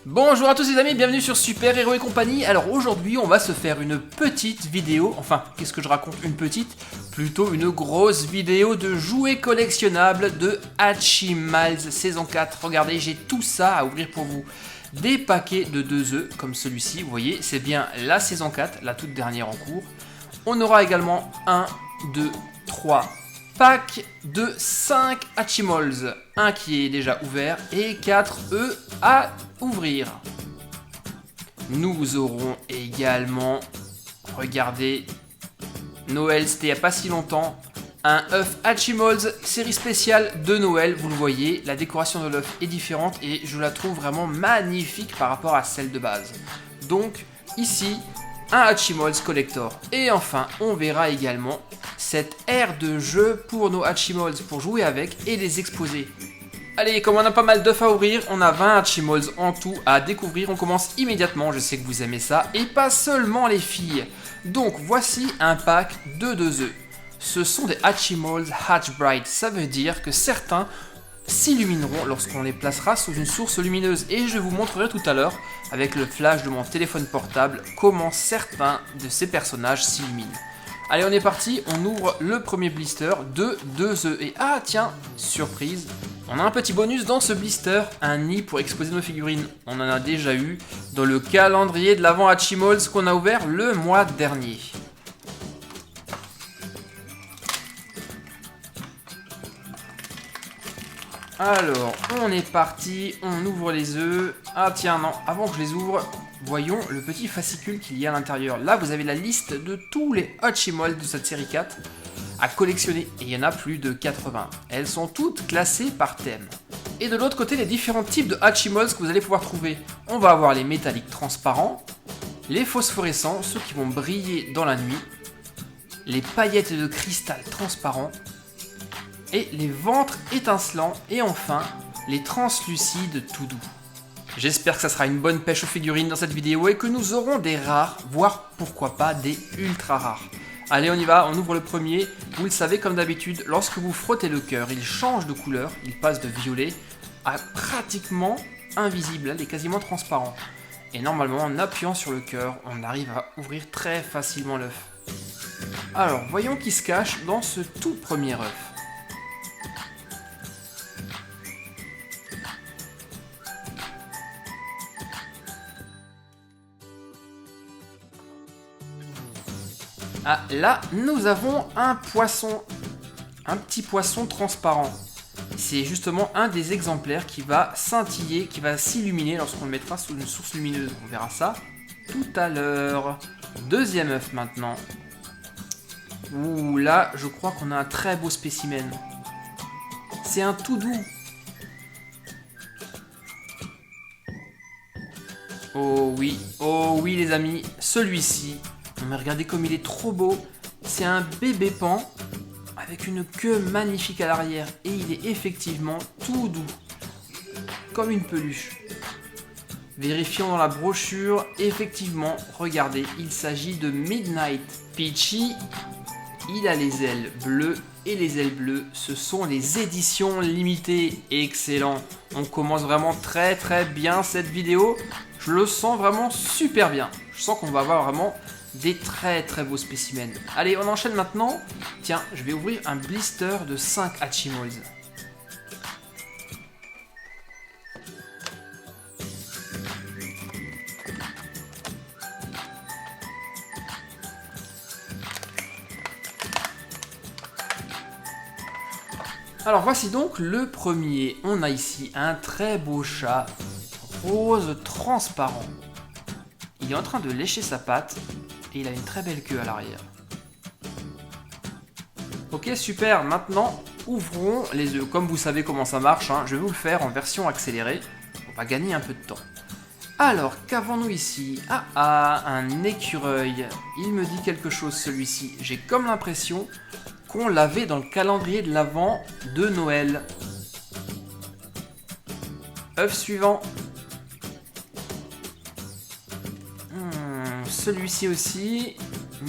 Bonjour à tous les amis, bienvenue sur Super Héros et compagnie. Alors aujourd'hui on va se faire une petite vidéo, enfin qu'est-ce que je raconte, une petite, plutôt une grosse vidéo de jouets collectionnables de Hatchimals saison 4. Regardez, j'ai tout ça à ouvrir pour vous. Des paquets de 2 œufs comme celui-ci, vous voyez, c'est bien la saison 4, la toute dernière en cours. On aura également 1, 2, 3 pack de 5 Hatchimals, un qui est déjà ouvert et 4 œufs à ouvrir. Nous aurons également, regardez, Noël, c'était il n'y a pas si longtemps, un œuf Hatchimals série spéciale de Noël. Vous le voyez, la décoration de l'œuf est différente et je la trouve vraiment magnifique par rapport à celle de base. Donc ici, un Hatchimals Collector. Et enfin, on verra également cette aire de jeu pour nos Hatchimals, pour jouer avec et les exposer. Allez, comme on a pas mal d'œufs à ouvrir, on a 20 Hatchimals en tout à découvrir. On commence immédiatement, je sais que vous aimez ça, et pas seulement les filles. Donc voici un pack de 2 œufs. Ce sont des Hatchimals Hatch Bright, ça veut dire que certains s'illumineront lorsqu'on les placera sous une source lumineuse. Et je vous montrerai tout à l'heure, avec le flash de mon téléphone portable, comment certains de ces personnages s'illuminent. Allez, on est parti, on ouvre le premier blister de 2 œufs. Et ah tiens, surprise, on a un petit bonus dans ce blister, un nid pour exposer nos figurines. On en a déjà eu dans le calendrier de l'avant Hatchimals qu'on a ouvert le mois dernier. Alors, on est parti, on ouvre les œufs. Ah tiens, non, avant que je les ouvre, voyons le petit fascicule qu'il y a à l'intérieur. Là, vous avez la liste de tous les Hatchimals de cette série 4 à collectionner. Et il y en a plus de 80. Elles sont toutes classées par thème. Et de l'autre côté, les différents types de Hatchimals que vous allez pouvoir trouver. On va avoir les métalliques transparents, les phosphorescents, ceux qui vont briller dans la nuit, les paillettes de cristal transparents, et les ventres étincelants, et enfin, les translucides tout doux. J'espère que ça sera une bonne pêche aux figurines dans cette vidéo et que nous aurons des rares, voire pourquoi pas des ultra rares. Allez, on y va, on ouvre le premier. Vous le savez, comme d'habitude, lorsque vous frottez le cœur, il change de couleur, il passe de violet à pratiquement invisible, il est quasiment transparent. Et normalement, en appuyant sur le cœur, on arrive à ouvrir très facilement l'œuf. Alors, voyons qui se cache dans ce tout premier œuf. Ah, là, nous avons un poisson, un petit poisson transparent. C'est justement un des exemplaires qui va scintiller, qui va s'illuminer lorsqu'on le mettra sous une source lumineuse. On verra ça tout à l'heure. Deuxième œuf maintenant. Ouh, là, je crois qu'on a un très beau spécimen. C'est un tout doux. Oh oui les amis, celui-ci. Mais regardez comme il est trop beau. C'est un bébé pan avec une queue magnifique à l'arrière. Et il est effectivement tout doux. Comme une peluche. Vérifions dans la brochure. Effectivement, regardez, il s'agit de Midnight Peachy. Il a les ailes bleues. Et les ailes bleues, ce sont les éditions limitées. Excellent. On commence vraiment très bien cette vidéo. Je le sens vraiment super bien. Je sens qu'on va avoir vraiment des très beaux spécimens. Allez, on enchaîne maintenant. Tiens, je vais ouvrir un blister de 5 Hatchimals. Alors voici donc le premier. On a ici un très beau chat rose transparent. Il est en train de lécher sa patte et il a une très belle queue à l'arrière. Ok, super, maintenant ouvrons les œufs. Comme vous savez comment ça marche, hein, je vais vous le faire en version accélérée. On va gagner un peu de temps. Alors, qu'avons-nous ici? Un écureuil. Il me dit quelque chose celui-ci. J'ai comme l'impression qu'on l'avait dans le calendrier de l'avant de Noël. œuf suivant. Celui-ci aussi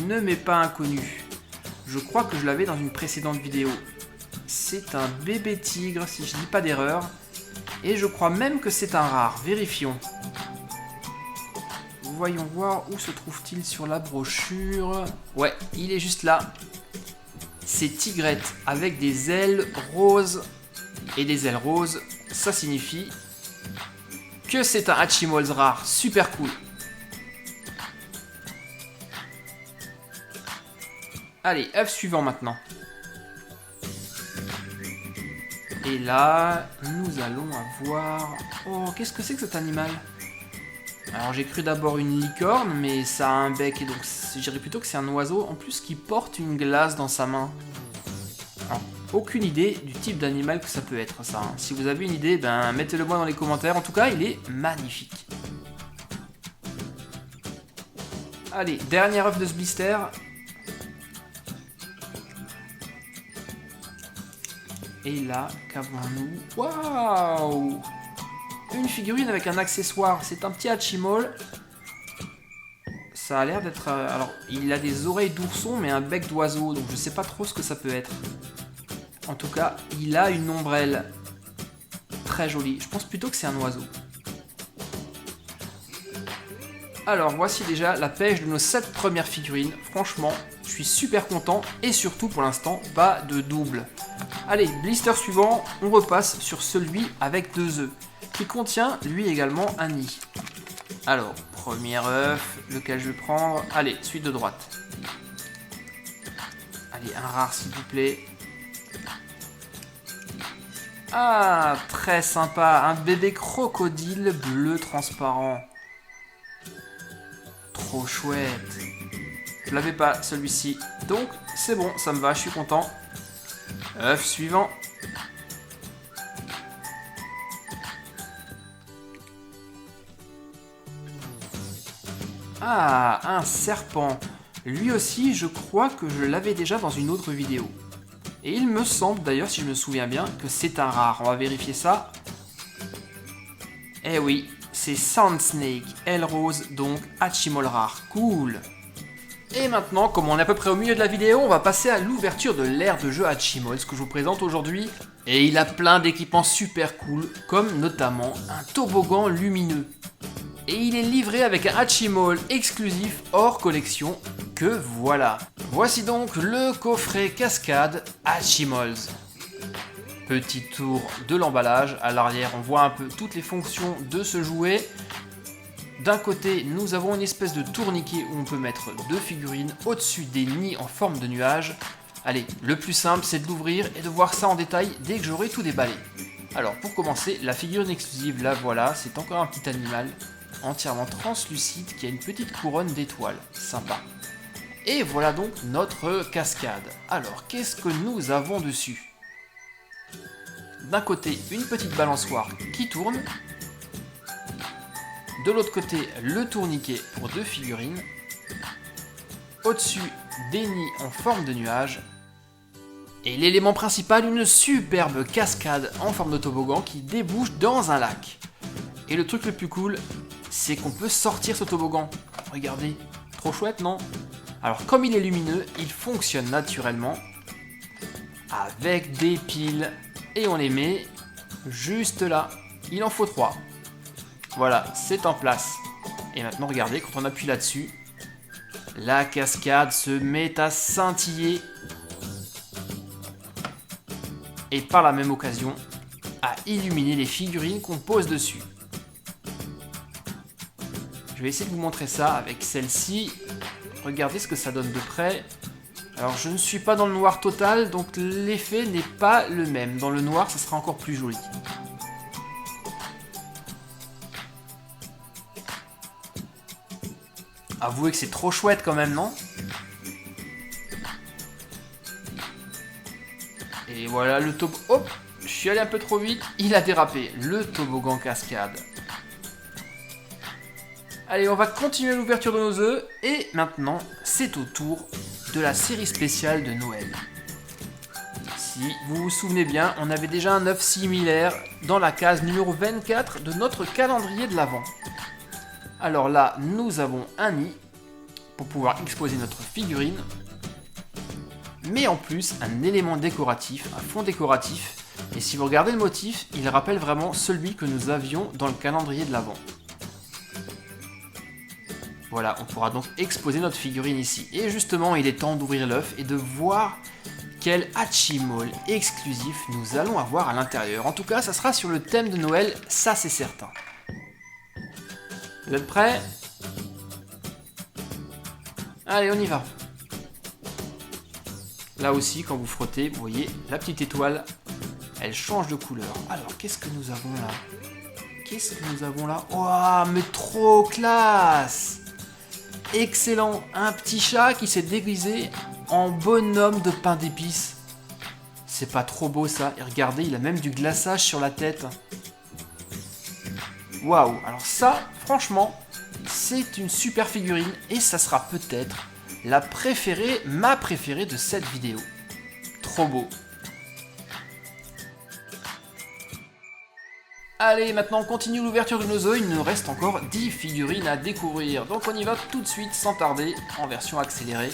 ne m'est pas inconnu. Je crois que je l'avais dans une précédente vidéo. C'est un bébé tigre, si je dis pas d'erreur. Et je crois même que c'est un rare. Vérifions. voyons voir où se trouve-t-il sur la brochure. Ouais, il est juste là. C'est Tigrette avec des ailes roses. Et des ailes roses, ça signifie que c'est un Hatchimals rare. Super cool. Allez, œuf suivant maintenant. Et là, nous allons avoir... Oh, qu'est-ce que c'est que cet animal? Alors j'ai cru d'abord une licorne, mais ça a un bec, et donc je dirais plutôt que c'est un oiseau, en plus qui porte une glace dans sa main. Alors, aucune idée du type d'animal que ça peut être, ça. Hein. Si vous avez une idée, ben mettez-le moi dans les commentaires. En tout cas, il est magnifique. Allez, dernier œuf de ce blister. Et là, qu'avons-nous? Waouh! Une figurine avec un accessoire. C'est un petit Hatchimal. Ça a l'air d'être... alors, il a des oreilles d'ourson, mais un bec d'oiseau. Donc, je sais pas trop ce que ça peut être. En tout cas, il a une ombrelle. Très jolie. Je pense plutôt que c'est un oiseau. Alors, voici déjà la pêche de nos 7 premières figurines. Franchement, je suis super content. Et surtout, pour l'instant, pas de double. Allez, blister suivant. On repasse sur celui avec 2 œufs. Qui contient, lui également, un nid. Alors, premier œuf, lequel je vais prendre. Allez, suite de droite. Allez, un rare, s'il vous plaît. Ah, très sympa. Un bébé crocodile bleu transparent. Trop chouette. Je l'avais pas, celui-ci. Donc, c'est bon, ça me va, je suis content. œuf suivant. Ah, un serpent. Lui aussi, je crois que je l'avais déjà dans une autre vidéo. Et il me semble d'ailleurs, si je me souviens bien, que c'est un rare. On va vérifier ça. Eh oui, c'est Sand Snake, aile rose, donc Hatchimal rare. Cool. Et maintenant, comme on est à peu près au milieu de la vidéo, on va passer à l'ouverture de l'ère de jeu Hatchimals que je vous présente aujourd'hui. Et il a plein d'équipements super cool, comme notamment un toboggan lumineux. Et il est livré avec un Hatchimal exclusif hors collection, que voilà. Voici donc le coffret cascade Hatchimals. Petit tour de l'emballage, à l'arrière on voit un peu toutes les fonctions de ce jouet. D'un côté, nous avons une espèce de tourniquet où on peut mettre 2 figurines au-dessus des nids en forme de nuage. Allez, le plus simple c'est de l'ouvrir et de voir ça en détail dès que j'aurai tout déballé. Alors pour commencer, la figurine exclusive, la voilà, c'est encore un petit animal entièrement translucide qui a une petite couronne d'étoiles, sympa. Et voilà donc notre cascade. Alors qu'est-ce que nous avons dessus? D'un côté, une petite balançoire qui tourne. De l'autre côté, le tourniquet pour 2 figurines. Au-dessus, des nids en forme de nuage. Et l'élément principal, une superbe cascade en forme de toboggan qui débouche dans un lac. Et le truc le plus cool, c'est qu'on peut sortir ce toboggan. Regardez, trop chouette, non? Alors comme il est lumineux, il fonctionne naturellement avec des piles. Et on les met juste là. Il en faut 3. Voilà, c'est en place. Et maintenant, regardez, quand on appuie là-dessus, la cascade se met à scintiller. Et par la même occasion, à illuminer les figurines qu'on pose dessus. Je vais essayer de vous montrer ça avec celle-ci. Regardez ce que ça donne de près. Alors, je ne suis pas dans le noir total, donc l'effet n'est pas le même. Dans le noir, ça sera encore plus joli. Avouez que c'est trop chouette quand même, non? Et voilà le toboggan. Hop, je suis allé un peu trop vite, il a dérapé. Le toboggan cascade. Allez, on va continuer l'ouverture de nos œufs. Et maintenant, c'est au tour de la série spéciale de Noël. Si vous vous souvenez bien, on avait déjà un œuf similaire dans la case numéro 24 de notre calendrier de l'Avent. Alors là, nous avons un nid pour pouvoir exposer notre figurine, mais en plus un élément décoratif, un fond décoratif, et si vous regardez le motif, il rappelle vraiment celui que nous avions dans le calendrier de l'Avent. Voilà, on pourra donc exposer notre figurine ici. Et justement, il est temps d'ouvrir l'œuf et de voir quel Hatchimals exclusif nous allons avoir à l'intérieur. En tout cas, ça sera sur le thème de Noël, ça c'est certain. Vous êtes prêts? Allez, on y va. Là aussi, quand vous frottez, vous voyez la petite étoile, elle change de couleur. Alors, qu'est-ce que nous avons là? Qu'est-ce que nous avons là? Waouh, mais trop classe! Excellent, un petit chat qui s'est déguisé en bonhomme de pain d'épices. C'est pas trop beau ça? Et regardez, il a même du glaçage sur la tête. Waouh, alors ça, franchement, c'est une super figurine et ça sera peut-être la préférée, ma préférée de cette vidéo. Trop beau. Allez, maintenant on continue l'ouverture de nos œufs, il nous reste encore 10 figurines à découvrir. Donc on y va tout de suite sans tarder, en version accélérée.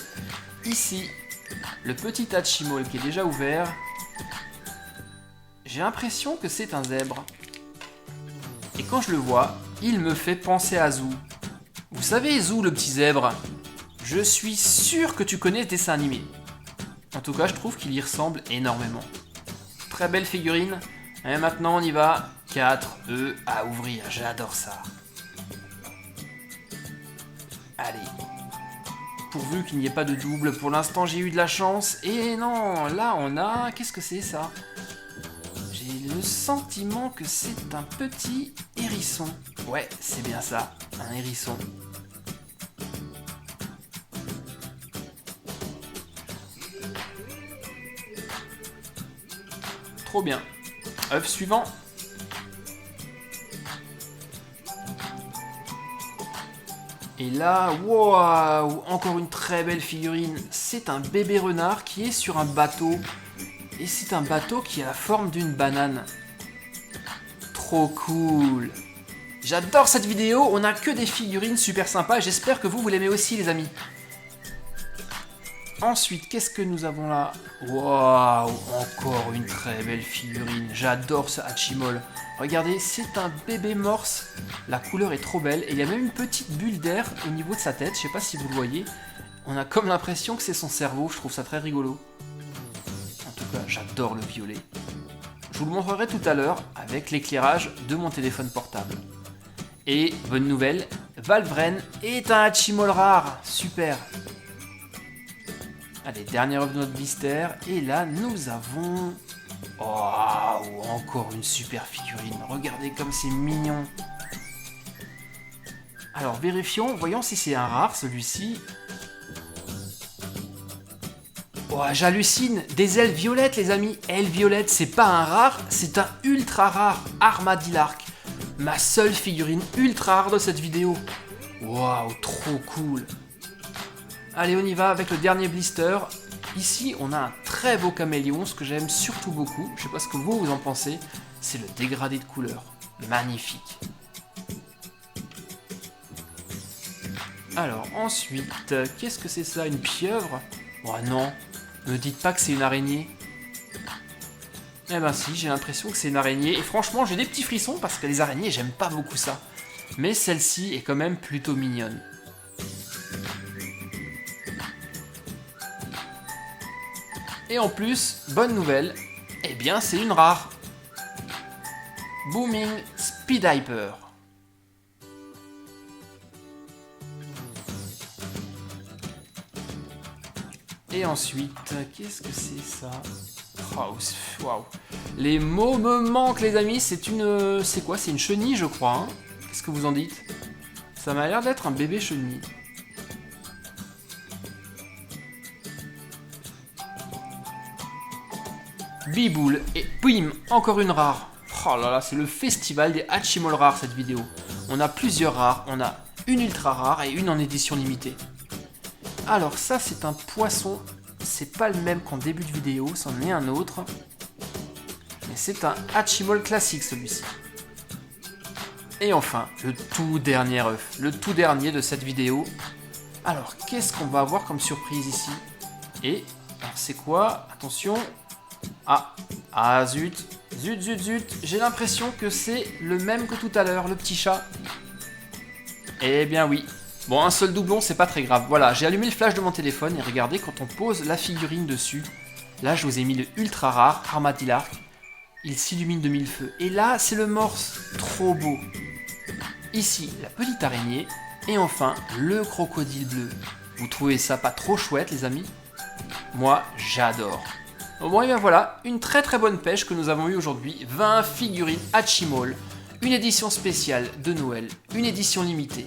Ici, le petit Hatchimals qui est déjà ouvert. J'ai l'impression que c'est un zèbre. Et quand je le vois, il me fait penser à Zou. Vous savez Zou, le petit zèbre? Je suis sûr que tu connais ce dessin animé. En tout cas, je trouve qu'il y ressemble énormément. Très belle figurine. Et maintenant, on y va. 4 œufs à ouvrir. J'adore ça. Allez. Pourvu qu'il n'y ait pas de double. Pour l'instant, j'ai eu de la chance. Et non, là, on a... Qu'est-ce que c'est, ça? J'ai le sentiment que c'est un petit hérisson. Ouais, c'est bien ça. Un hérisson. Trop bien. œuf suivant. Et là, waouh, encore une très belle figurine. C'est un bébé renard qui est sur un bateau. Et c'est un bateau qui a la forme d'une banane. Trop cool. J'adore cette vidéo, on n'a que des figurines super sympas. J'espère que vous l'aimez aussi les amis. Ensuite, qu'est-ce que nous avons là? Waouh, encore une très belle figurine. J'adore ce Hatchimals. Regardez, c'est un bébé morse. La couleur est trop belle. Et il y a même une petite bulle d'air au niveau de sa tête. Je sais pas si vous le voyez. On a comme l'impression que c'est son cerveau. Je trouve ça très rigolo. En tout cas, j'adore le violet. Je vous le montrerai tout à l'heure avec l'éclairage de mon téléphone portable. Et, bonne nouvelle, Valvren est un Hatchimals rare. Super. Allez, dernière œuvre de notre blister. Et là, nous avons... Oh, encore une super figurine. Regardez comme c'est mignon. Alors, vérifions. Voyons si c'est un rare, celui-ci. Oh, j'hallucine. Des ailes violettes, les amis. Ailes violettes, c'est pas un rare, c'est un ultra rare. Armadillark. Ma seule figurine ultra rare de cette vidéo. Waouh, trop cool. Allez, on y va avec le dernier blister. Ici, on a un très beau caméléon, ce que j'aime surtout beaucoup. Je sais pas ce que vous en pensez. C'est le dégradé de couleur. Magnifique. Alors, ensuite, qu'est-ce que c'est ça? Une pieuvre? Oh non, ne dites pas que c'est une araignée. Eh ben si, j'ai l'impression que c'est une araignée. Et franchement, j'ai des petits frissons parce que les araignées, j'aime pas beaucoup ça. Mais celle-ci est quand même plutôt mignonne. Et en plus, bonne nouvelle, eh bien c'est une rare. Booming Speed Hyper. Et ensuite, qu'est-ce que c'est ça? Oh, waouh. Les mots me manquent les amis, c'est une... C'est quoi? C'est une chenille je crois. Hein, qu'est-ce que vous en dites? Ça m'a l'air d'être un bébé chenille. Biboule et bim, encore une rare. Oh là là, c'est le festival des Hatchimals rares cette vidéo. On a plusieurs rares, on a une ultra rare et une en édition limitée. Alors ça c'est un poisson, c'est pas le même qu'en début de vidéo, c'en est un autre. Mais c'est un Hatchimals classique celui-ci. Et enfin, le tout dernier œuf, le tout dernier de cette vidéo. Alors qu'est-ce qu'on va avoir comme surprise ici? Et, alors c'est quoi? Attention. Ah zut, j'ai l'impression que c'est le même que tout à l'heure, le petit chat. Eh bien oui, Bon, un seul doublon, c'est pas très grave. Voilà, j'ai allumé le flash de mon téléphone et regardez, quand on pose la figurine dessus, là, je vous ai mis le ultra rare Armadillark. Il s'illumine de mille feux. Et là, c'est le morse. Trop beau. Ici, la petite araignée. Et enfin, le crocodile bleu. Vous trouvez ça pas trop chouette, les amis? Moi, j'adore. Bon, et bien voilà, une très très bonne pêche que nous avons eue aujourd'hui. 20 figurines Hatchimals, une édition spéciale de Noël, une édition limitée,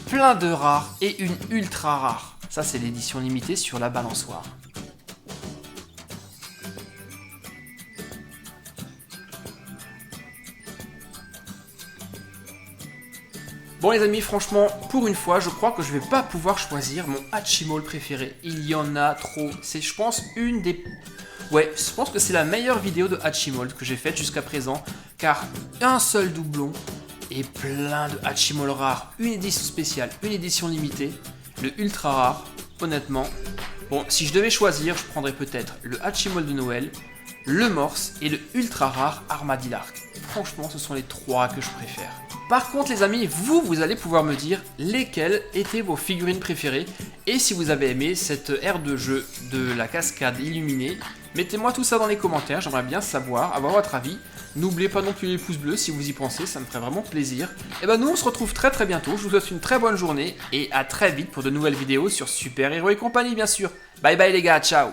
plein de rares et une ultra rare. Ça, c'est l'édition limitée sur la balançoire. Bon les amis, franchement, pour une fois, je crois que je vais pas pouvoir choisir mon Hatchimal préféré. Il y en a trop. C'est, je pense, une des... Ouais, je pense que c'est la meilleure vidéo de Hatchimal que j'ai faite jusqu'à présent, car un seul doublon et plein de Hatchimal rares. Une édition spéciale, une édition limitée, le ultra rare, honnêtement. Bon, si je devais choisir, je prendrais peut-être le Hatchimal de Noël, le morse et le ultra rare Armadillark. Franchement, ce sont les trois que je préfère. Par contre les amis, vous allez pouvoir me dire lesquelles étaient vos figurines préférées et si vous avez aimé cette aire de jeu de la cascade illuminée. Mettez-moi tout ça dans les commentaires, j'aimerais bien savoir, avoir votre avis. N'oubliez pas non plus les pouces bleus si vous y pensez, ça me ferait vraiment plaisir. Et ben nous on se retrouve très très bientôt, je vous souhaite une très bonne journée et à très vite pour de nouvelles vidéos sur Super Héros et compagnie bien sûr. Bye bye les gars, ciao.